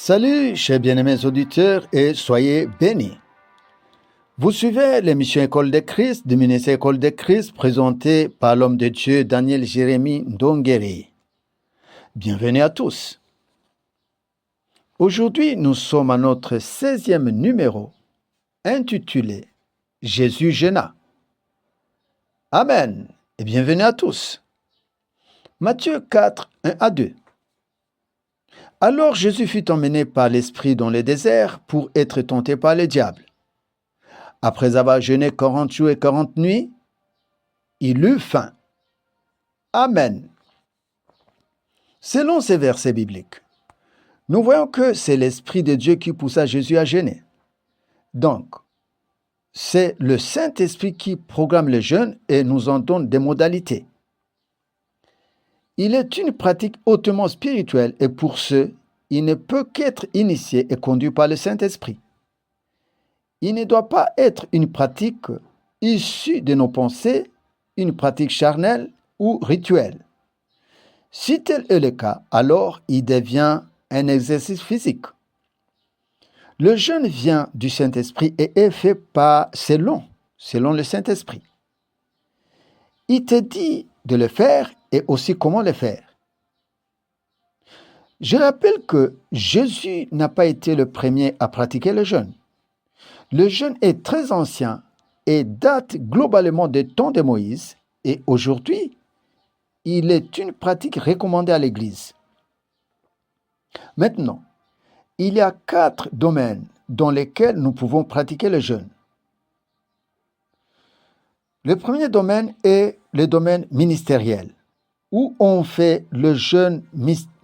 Salut, chers bien-aimés auditeurs, et soyez bénis. Vous suivez l'émission École de Christ du ministère École de Christ présentée par l'homme de Dieu Daniel Jérémie Ndongeri. Bienvenue à tous. Aujourd'hui, nous sommes à notre 16e numéro intitulé Jésus gêna. Amen et bienvenue à tous. Matthieu 4, 1 à 2. Alors Jésus fut emmené par l'Esprit dans le désert pour être tenté par le diable. Après avoir jeûné 40 jours et 40 nuits, il eut faim. Amen. Selon ces versets bibliques, nous voyons que c'est l'Esprit de Dieu qui poussa Jésus à jeûner. Donc, c'est le Saint-Esprit qui programme le jeûne et nous en donne des modalités. Il est une pratique hautement spirituelle et pour ce, il ne peut qu'être initié et conduit par le Saint-Esprit. Il ne doit pas être une pratique issue de nos pensées, une pratique charnelle ou rituelle. Si tel est le cas, alors il devient un exercice physique. Le jeûne vient du Saint-Esprit et est fait selon le Saint-Esprit. Il te dit de le faire et aussi comment le faire. Je rappelle que Jésus n'a pas été le premier à pratiquer le jeûne. Le jeûne est très ancien et date globalement des temps de Moïse et aujourd'hui, il est une pratique recommandée à l'Église. Maintenant, il y a 4 domaines dans lesquels nous pouvons pratiquer le jeûne. Le premier domaine est le domaine ministériel, où on fait le jeûne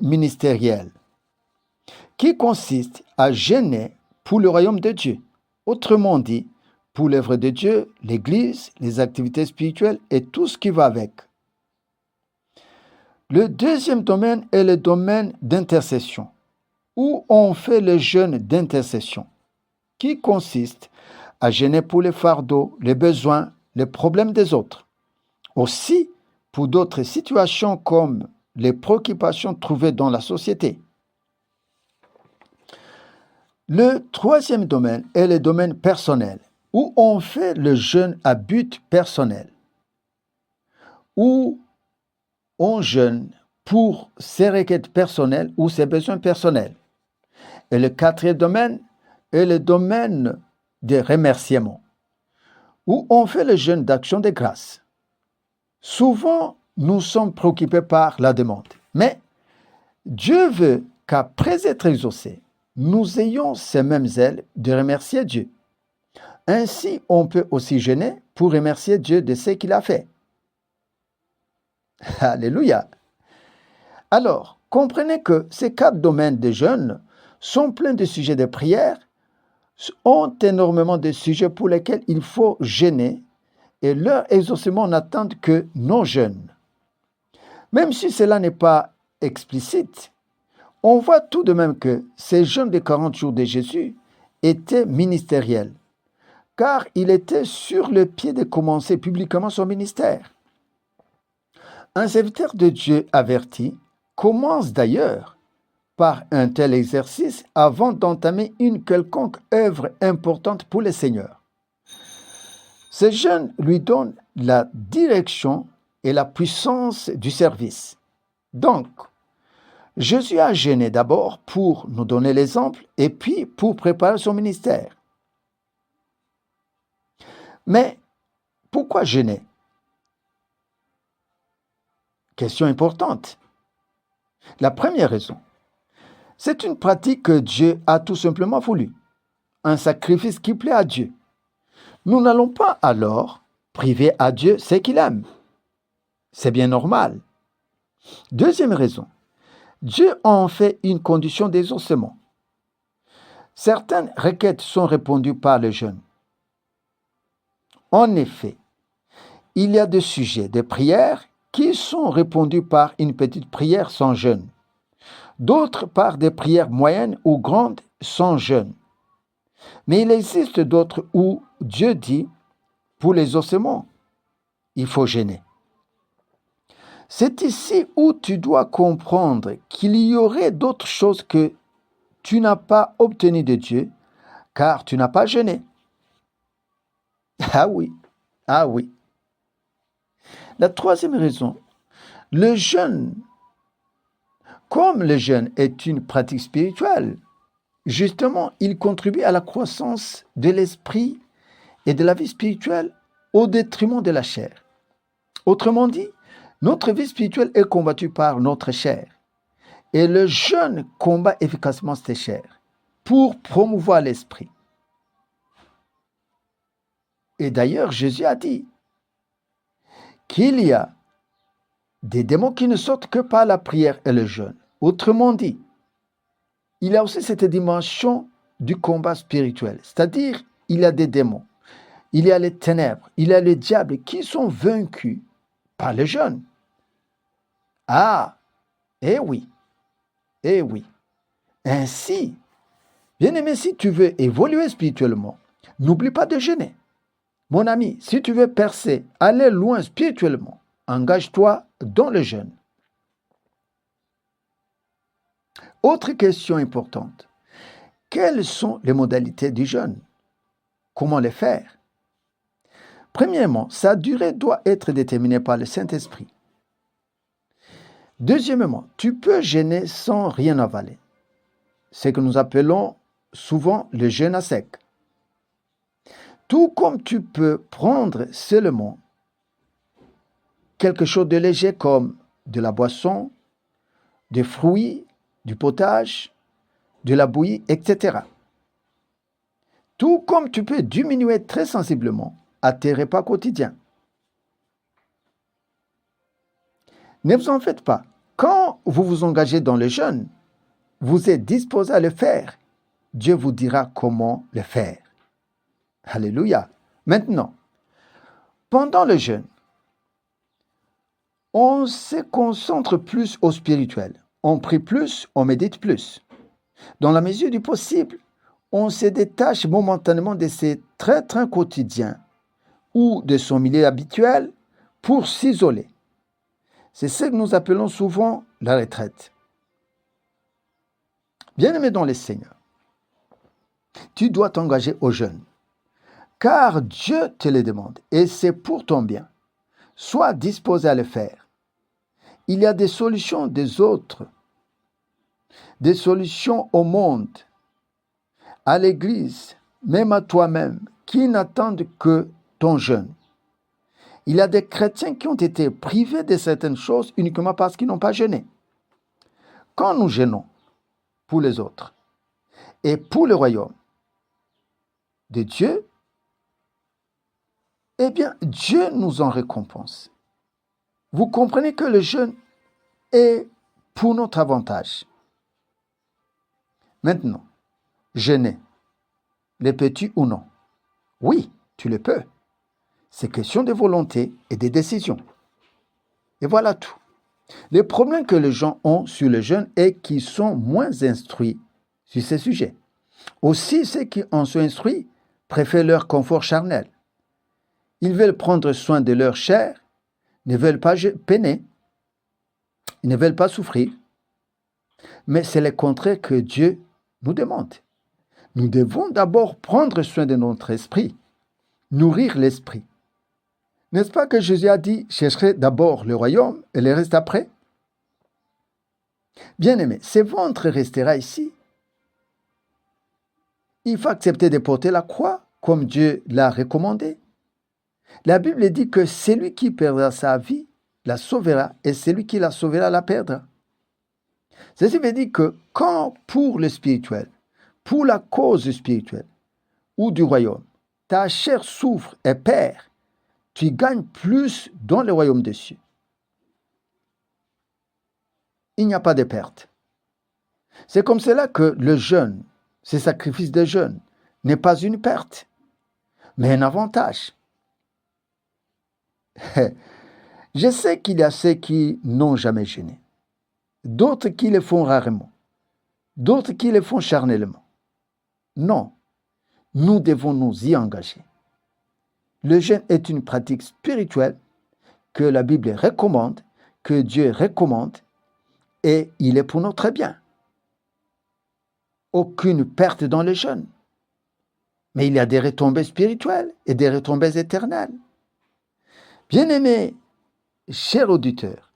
ministériel, qui consiste à jeûner pour le royaume de Dieu. Autrement dit, pour l'œuvre de Dieu, l'Église, les activités spirituelles et tout ce qui va avec. Le deuxième domaine est le domaine d'intercession, où on fait le jeûne d'intercession, qui consiste à jeûner pour les fardeaux, les besoins, les problèmes des autres. Aussi, pour d'autres situations comme les préoccupations trouvées dans la société. Le troisième domaine est le domaine personnel, où on fait le jeûne à but personnel, où on jeûne pour ses requêtes personnelles ou ses besoins personnels. Et le quatrième domaine est le domaine des remerciements, où on fait le jeûne d'action de grâce. Souvent, nous sommes préoccupés par la demande, mais Dieu veut qu'après être exaucés, nous ayons ces mêmes ailes de remercier Dieu. Ainsi, on peut aussi jeûner pour remercier Dieu de ce qu'il a fait. Alléluia! Alors, comprenez que ces 4 domaines de jeûne sont pleins de sujets de prière, ont énormément de sujets pour lesquels il faut jeûner et leur exaucement n'attend que nos jeûnes. Même si cela n'est pas explicite, on voit tout de même que ces jeûnes de 40 jours de Jésus étaient ministériels, car il était sur le pied de commencer publiquement son ministère. Un serviteur de Dieu averti commence d'ailleurs par un tel exercice avant d'entamer une quelconque œuvre importante pour le Seigneur. Ce jeûne lui donne la direction et la puissance du service. Donc, Jésus a jeûné d'abord pour nous donner l'exemple et puis pour préparer son ministère. Mais pourquoi jeûner? Question importante. La première raison, c'est une pratique que Dieu a tout simplement voulu, un sacrifice qui plaît à Dieu. Nous n'allons pas alors priver à Dieu ce qu'il aime. C'est bien normal. Deuxième raison, Dieu en fait une condition d'exaucement. Certaines requêtes sont répondues par le jeûne. En effet, il y a des sujets de prière qui sont répondus par une petite prière sans jeûne, d'autres par des prières moyennes ou grandes sans jeûne. Mais il existe d'autres où Dieu dit, pour les ossements, il faut jeûner. C'est ici où tu dois comprendre qu'il y aurait d'autres choses que tu n'as pas obtenu de Dieu, car tu n'as pas jeûné. Ah oui, ah oui. La troisième raison, le jeûne, comme le jeûne est une pratique spirituelle, justement, il contribue à la croissance de l'esprit et de la vie spirituelle au détriment de la chair. Autrement dit, notre vie spirituelle est combattue par notre chair. Et le jeûne combat efficacement cette chair pour promouvoir l'esprit. Et d'ailleurs, Jésus a dit qu'il y a des démons qui ne sortent que par la prière et le jeûne. Autrement dit, il y a aussi cette dimension du combat spirituel. C'est-à-dire, il y a des démons, il y a les ténèbres, il y a les diables qui sont vaincus par le jeûne. Ah, eh oui, eh oui. Ainsi, bien-aimé, si tu veux évoluer spirituellement, n'oublie pas de jeûner. Mon ami, si tu veux percer, aller loin spirituellement, engage-toi dans le jeûne. Autre question importante. Quelles sont les modalités du jeûne? Comment les faire? Premièrement, sa durée doit être déterminée par le Saint-Esprit. Deuxièmement, tu peux jeûner sans rien avaler. Ce que nous appelons souvent le jeûne à sec. Tout comme tu peux prendre seulement quelque chose de léger comme de la boisson, des fruits, du potage, de la bouillie, etc. Tout comme tu peux diminuer très sensiblement à tes repas quotidiens. Ne vous en faites pas. Quand vous vous engagez dans le jeûne, vous êtes disposé à le faire. Dieu vous dira comment le faire. Alléluia. Maintenant, pendant le jeûne, on se concentre plus au spirituel. On prie plus, on médite plus. Dans la mesure du possible, on se détache momentanément de ses trains quotidiens ou de son milieu habituel pour s'isoler. C'est ce que nous appelons souvent la retraite. Bien-aimé dans le Seigneur, tu dois t'engager au jeûne, car Dieu te le demande et c'est pour ton bien. Sois disposé à le faire. Il y a des solutions des autres, des solutions au monde, à l'Église, même à toi-même, qui n'attendent que ton jeûne. Il y a des chrétiens qui ont été privés de certaines choses uniquement parce qu'ils n'ont pas jeûné. Quand nous jeûnons pour les autres et pour le royaume de Dieu, eh bien, Dieu nous en récompense. Vous comprenez que le jeûne est pour notre avantage. Maintenant, jeûner, le peux-tu ou non? Oui, tu le peux. C'est question de volonté et de décision. Et voilà tout. Le problème que les gens ont sur le jeûne est qu'ils sont moins instruits sur ces sujets. Aussi, ceux qui en sont instruits préfèrent leur confort charnel. Ils veulent prendre soin de leur chair, ne veulent pas peiner, ils ne veulent pas souffrir. Mais c'est le contraire que Dieu nous demande. Nous devons d'abord prendre soin de notre esprit, nourrir l'esprit. N'est-ce pas que Jésus a dit, chercherez d'abord le royaume et le reste après? Bien-aimé, ce ventre restera ici. Il faut accepter de porter la croix comme Dieu l'a recommandé. La Bible dit que celui qui perdra sa vie la sauvera et celui qui la sauvera la perdra. Ceci veut dire que quand pour le spirituel, pour la cause spirituelle ou du royaume, ta chair souffre et perd, tu gagnes plus dans le royaume des cieux. Il n'y a pas de perte. C'est comme cela que le jeûne, ce sacrifice de jeûne, n'est pas une perte, mais un avantage. Je sais qu'il y a ceux qui n'ont jamais jeûné, d'autres qui le font rarement, d'autres qui le font charnellement. Non, nous devons nous y engager. Le jeûne est une pratique spirituelle que la Bible recommande, que Dieu recommande, et il est pour notre bien. aucune perte dans le jeûne. Mais il y a des retombées spirituelles et des retombées éternelles. Bien-aimés, chers auditeurs,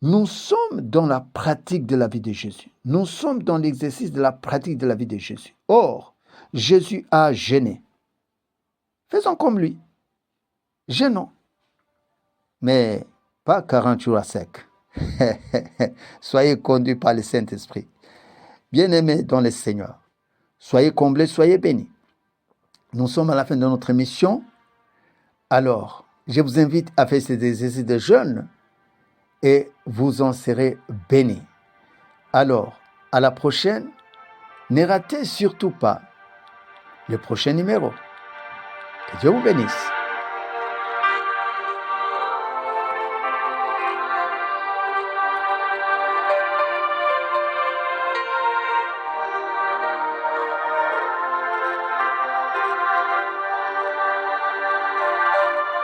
nous sommes dans la pratique de la vie de Jésus. Nous sommes dans l'exercice de la pratique de la vie de Jésus. Or, Jésus a jeûné. Faisons comme lui. Jeûnons. Mais pas 40 jours à sec. Soyez conduits par le Saint-Esprit. Bien-aimés dans le Seigneur, soyez comblés, soyez bénis. Nous sommes à la fin de notre émission. Alors, je vous invite à faire ces exercices de jeûne et vous en serez bénis. Alors, à la prochaine. Ne ratez surtout pas le prochain numéro. Que Dieu vous bénisse.